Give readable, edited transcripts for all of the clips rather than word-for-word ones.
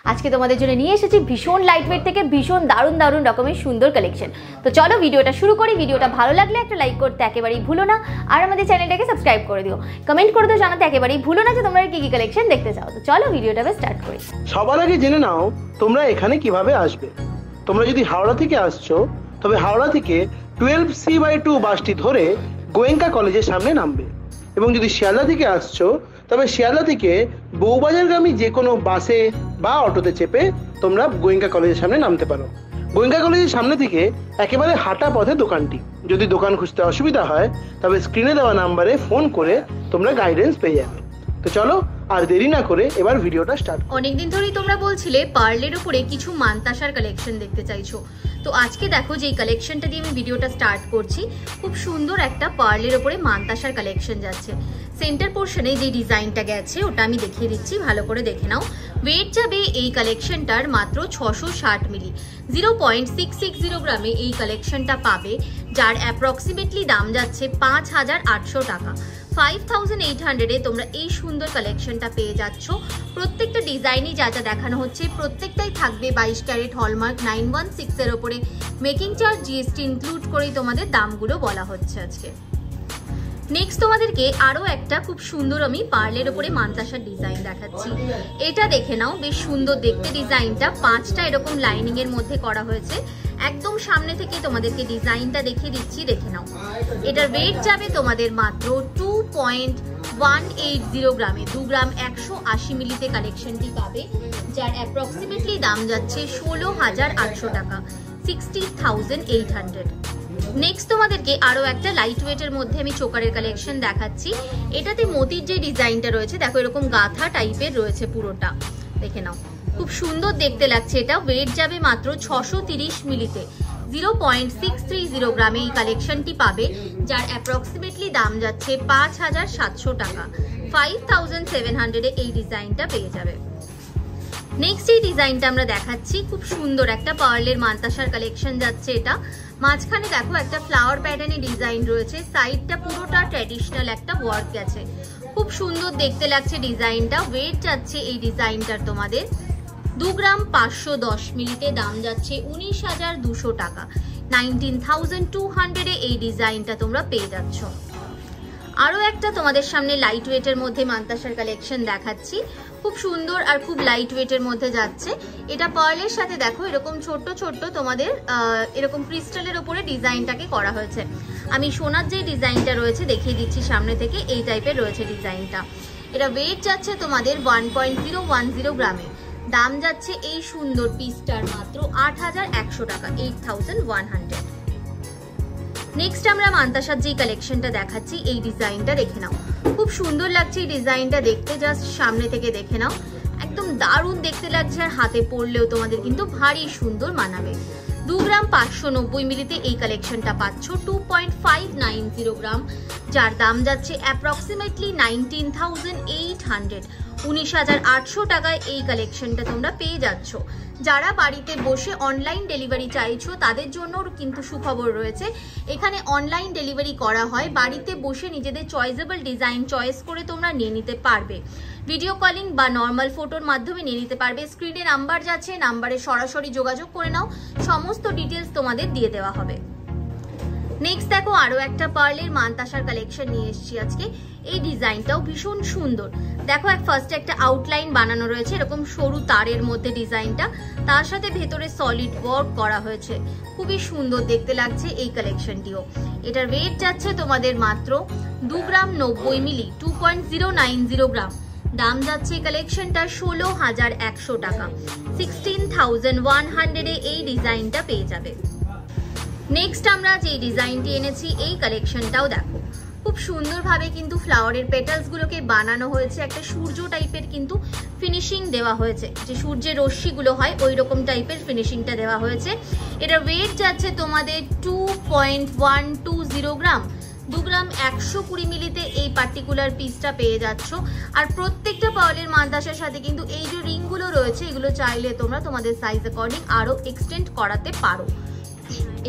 আজকে তোমাদের জন্য নিয়ে এসেছি ভীষণ লাইটওয়েট থেকে ভীষণ দারুণ দারুণ রকমের সুন্দর কালেকশন। তো চলো ভিডিওটা শুরু করি। ভিডিওটা ভালো লাগলে একটা লাইক করতে একেবারেই ভুলো না, আর আমাদের চ্যানেলটাকে সাবস্ক্রাইব করে দিও। কমেন্ট করে তো জানাতে একেবারেই ভুলো না যে তোমরা কি কি কালেকশন দেখতে চাও। তো চলো ভিডিওটা স্টার্ট করি। সবার আগে জেনে নাও তোমরা এখানে কিভাবে আসবে। তোমরা যদি হাওড়া থেকে আসছো তবে হাওড়া থেকে 12C/2 বাসটি ধরে গোয়েঙ্কা কলেজের সামনে নামবে, এবং যদি শিয়ালদা থেকে আসছো তবে শিয়ালদা থেকে বউবাজারগামী যে কোনো বাসে বা অটোতে চেপে তোমরা গোয়েঙ্কা কলেজের সামনে নামতে পারো। গোয়েঙ্কা কলেজের সামনে থেকে একেবারে হাঁটা পথে দোকানটি। যদি দোকান খুঁজতে অসুবিধা হয় তবে স্ক্রিনে দেওয়া নাম্বারে ফোন করে তোমরা গাইডেন্স পেয়ে যাবে। তো চলো আর দেরি না করে এবার ভিডিওটা স্টার্ট। অনেকদিন ধরেই তোমরা বলছিলে পার্লের উপরে কিছু মানতাসার কালেকশন দেখতে চাইছো। তো আজকে দেখো যে কালেকশনটা দিয়ে আমি ভিডিওটা স্টার্ট করছি, খুব সুন্দর একটা পার্লের উপরে মানতাসার কালেকশন যাচ্ছে। সেন্টার পোর্শনে যে ডিজাইনটা গেছে ওটা আমি দেখিয়ে দিচ্ছি, ভালো করে দেখে নাও। ওয়েট যাবে এই কালেকশনটার মাত্র 660 মিলি, 0.660 গ্রামে এই কালেকশনটা পাবে, যার অ্যাপ্রক্সিমেটলি দাম যাচ্ছে 5800 টাকা। 5800-এ তোমরা এই সুন্দর কালেকশনটা পেয়ে যাচ্ছ। প্রত্যেকটা ডিজাইনই যা যা দেখানো হচ্ছে প্রত্যেকটাই থাকবে 22 ক্যারেট হলমার্ক 916 এর ওপরে। মেকিং চার্জ জিএসটি ইনক্লুড করেই তোমাদের দামগুলো বলা হচ্ছে আজকে। নেক্সট তোমাদেরকে আরো একটা খুব সুন্দর আমি পার্লের উপরে মানতাসার ডিজাইন দেখাচ্ছি। এটা দেখে নাও, বেশ সুন্দর দেখতে ডিজাইনটা। 5টা এরকম লাইনিং এর মধ্যে করা হয়েছে। একদম সামনে থেকে তোমাদেরকে ডিজাইনটা দেখিয়ে দিচ্ছি, দেখে নাও। এটার ওয়েট যাবে তোমাদের মাত্র 2.180 গ্রামে, 2 গ্রাম 180 মিলিতে কালেকশনটি পাবে, যার অ্যাপ্রক্সিমেটলি দাম যাচ্ছে 16,800 টাকা, 60,800। নেক্সট তোমাদেরকে আরো একটা লাইট ওয়েটের মধ্যে আমি চোকারের কালেকশন দেখাচ্ছি। এটাতে মতির যে ডিজাইনটা রয়েছে দেখো, এরকম গাথা টাইপের রয়েছে পুরোটা, দেখে নাও। খুব সুন্দর দেখতে লাগছে এটা। ওয়েট যাবে মাত্র 630 মিলিতে, 0.630 গ্রামে এই কালেকশনটি পাবে, যার অ্যাপ্রক্সিমেটলি দাম যাচ্ছে 5,700 টাকা, 5,700-এ এই ডিজাইনটা পেয়ে যাবে। নেক্সট এই ডিজাইনটা আমরা দেখাচ্ছি, খুব সুন্দর একটা পার্লের মানতাসার কালেকশন যাচ্ছে এটা। মাঝখানে দেখো একটা ফ্লাওয়ার প্যাটার্নের ডিজাইন রয়েছে, সাইডটা পুরোটা ট্র্যাডিশনাল একটা ওয়ার্ক গেছে, খুব সুন্দর দেখতে লাগছে ডিজাইনটা। ওয়েট যাচ্ছে এই ডিজাইনটার তোমাদের 2 গ্রাম 510 মিলিতে, দাম যাচ্ছে 19,200 টাকা, 19,200-এ এই ডিজাইনটা তোমরা পেয়ে যাচ্ছ। আরো একটা তোমাদের সামনে লাইট ওয়েটের মধ্যে মানতাসার কালেকশন দেখাচ্ছি, খুব সুন্দর আর খুব লাইট ওয়েটের মধ্যে যাচ্ছে। এটা পার্লের সাথে দেখো এরকম ছোট্ট ছোট্ট তোমাদের এরকম ক্রিস্টালের উপরে ডিজাইনটাকে করা হয়েছে। আমি সোনার যে ডিজাইনটা রয়েছে দেখিয়ে দিচ্ছি সামনে থেকে, এই টাইপের রয়েছে ডিজাইনটা। এটা ওয়েট যাচ্ছে তোমাদের 1.010 গ্রামে, দাম যাচ্ছে এই সুন্দর পিসটার মাত্র 8,100 টাকা, 8,100। নেক্সট আমরা মানতাসার যে কালেকশনটা দেখাচ্ছি এই ডিজাইনটা দেখে নাও, খুব সুন্দর লাগছে এই ডিজাইনটা দেখতে। জাস্ট সামনে থেকে দেখে নাও, একদম দারুণ দেখতে লাগছে, আর হাতে পরলেও তোমাদের কিন্তু ভারী সুন্দর মানাবে। 2 গ্রাম 590 মিলিতে এই কালেকশনটা পাচ্ছ, 2.590 গ্রাম, যার দাম যাচ্ছে অ্যাপ্রক্সিমেটলি 19,800, 19,800 টাকায় এই কালেকশনটা তোমরা পেয়ে যাচ্ছ। যারা বাড়িতে বসে অনলাইন ডেলিভারি চাইছো তাদের জন্য কিন্তু সুখবর রয়েছে। এখানে অনলাইন ডেলিভারি করা হয়, বাড়িতে বসে নিজেদের চয়েসেবল ডিজাইন চয়েস করে তোমরা নিয়ে নিতে পারবে। ভিডিও কলিং বা নর্মাল ফটোর মাধ্যমে নিয়ে নিতে পারবে। স্ক্রিনে নাম্বার যাচ্ছে, নাম্বারে সরাসরি যোগাযোগ করে নাও, সমস্ত ডিটেলস তোমাদের দিয়ে দেওয়া হবে। নেক্সট দেখো আরো একটা পার্লের মানতাসার কালেকশন নিয়ে এসেছি আজকে। এই ডিজাইনটাও ভীষণ সুন্দর। দেখো ফার্স্টে একটা আউটলাইন বানানো রয়েছে, এরকম সরু তারের মধ্যে ডিজাইনটা, তার সাথে ভেতরে সলিড ওয়ার্ক করা হয়েছে, খুবই সুন্দর দেখতে লাগছে এই কালেকশনটিও। এটার ওয়েট যাচ্ছে তোমাদের মাত্র 2 গ্রাম 90 মিলি, 2.090 গ্রাম, দাম যাচ্ছে কালেকশনটা 16,100 টাকা, 16,100-এ এই ডিজাইনটা পেয়ে যাবে। নেক্সট আমরা যে ডিজাইনটি এনেছি এই কালেকশনটাও দেখো, খুব সুন্দরভাবে কিন্তু ফ্লাওয়ারের পেটালস গুলোকে বানানো হয়েছে, একটা সূর্য টাইপের কিন্তু ফিনিশিং দেওয়া হয়েছে, যে সূর্যের রশ্মিগুলো হয় ওই রকম টাইপের ফিনিশিংটা দেওয়া হয়েছে। এটা ওয়েট যাচ্ছে তোমাদের 2.120 গ্রাম, 2 গ্রাম 120 মিলিতে এই পার্টিকুলার পিসটা পেয়ে যাচ্ছ। আর প্রত্যেকটা পার্লের মানতাসার সাথে কিন্তু এই যে রিংগুলো রয়েছে এগুলো চাইলে তোমরা তোমাদের সাইজ অ্যাকর্ডিং আরো এক্সটেন্ড করাতে পারো।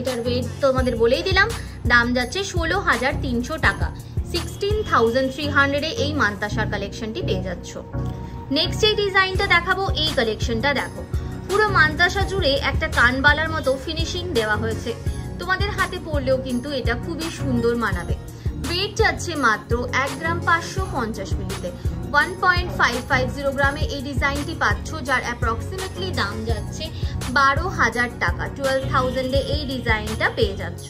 এটার ওয়েট তোমাদের বলেই দিলাম, দাম যাচ্ছে 16,300 টাকা, 16,300-এ এই মানতাসার কালেকশনটি পেয়ে যাচ্ছ। নেক্সট এই ডিজাইনটা দেখাবো, এই কালেকশনটা দেখো, পুরো মান্তাসা জুড়ে একটা কানবালার মতো ফিনিশিং দেওয়া হয়েছে। তোমাদের হাতে পরলেও কিন্তু এটা খুবই সুন্দর মানাবে। ওয়েট যাচ্ছে মাত্র 1 গ্রাম 550 মিলিতে। 1.550 গ্রামে এই ডিজাইনটি পাচ্ছ, যার অ্যাপ্রক্সিমেটলি দাম যাচ্ছে 12,000 টাকা। 12,000 এই ডিজাইনটা পেয়ে যাচ্ছ।